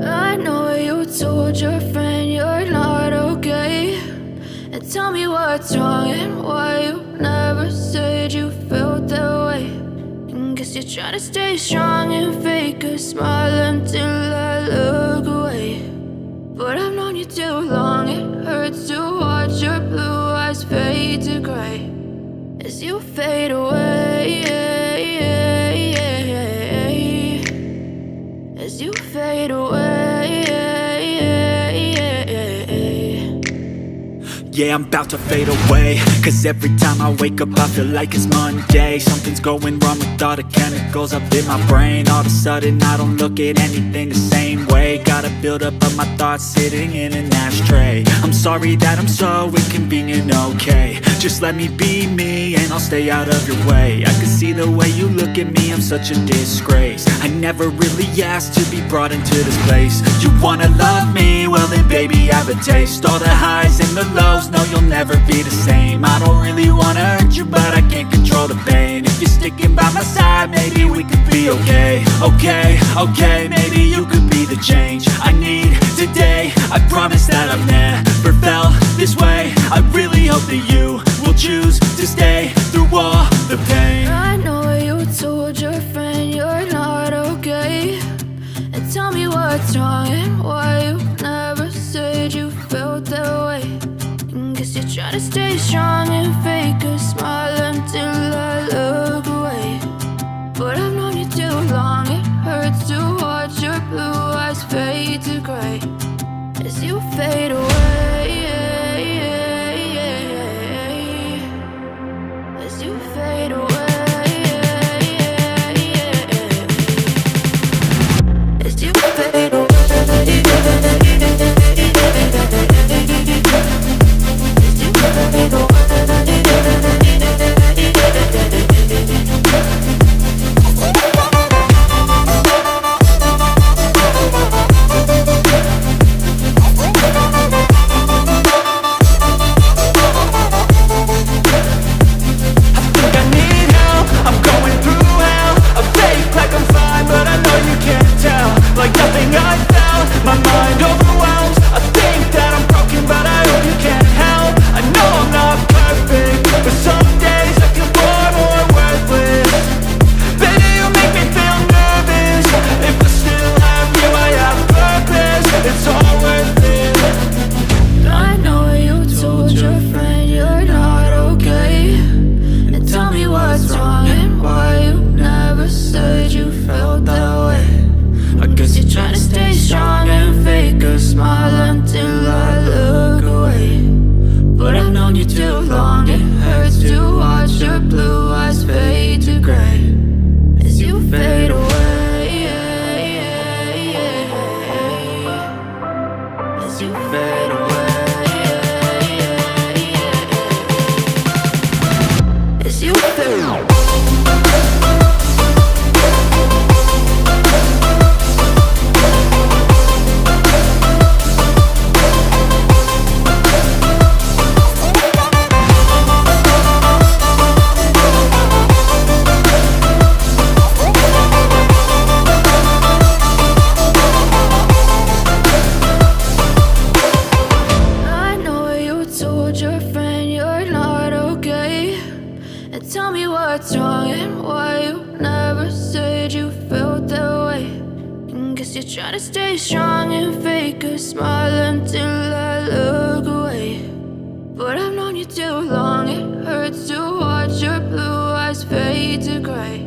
I know you told your friend you're not okay, and tell me what's wrong and why you never said you felt that way. And guess you're trying to stay strong and fake a smile until I look away. But I've known you too long, it hurts to watch your blue eyes fade to gray as you fade away, as you fade away. Yeah, I'm about to fade away, cause every time I wake up I feel like it's Monday. Something's going wrong with all the chemicals up in my brain. All of a sudden I don't look at anything the same way. Got a buildup of my thoughts sitting in an ashtray. I'm sorry that I'm so inconvenient, okay. Just let me be me and I'll stay out of your way. I can see the way you look at me, I'm such a disgrace. I never really asked to be brought into this place. You wanna love me? Well then baby I have a taste. All the highs and the lows, no you'll never be the same. I don't really wanna hurt you but I can't control the pain. If you're sticking by my side maybe we could be okay. Okay, maybe you could be the change I need today. I promise that I've never felt this way. I really hope that you will choose to stay through all the pain. I know you told your friend you're not okay, and tell me what's wrong and why you never said you felt that way. And guess you're trying to stay strong and fake a smile until I look away. But I've known you too long, it hurts to watch your blue eyes fade to gray as you fade away, as you fade away, as you fade away. Try to stay strong and fake a smile until I look away. But I've known you too long, it hurts to watch your blue eyes fade to gray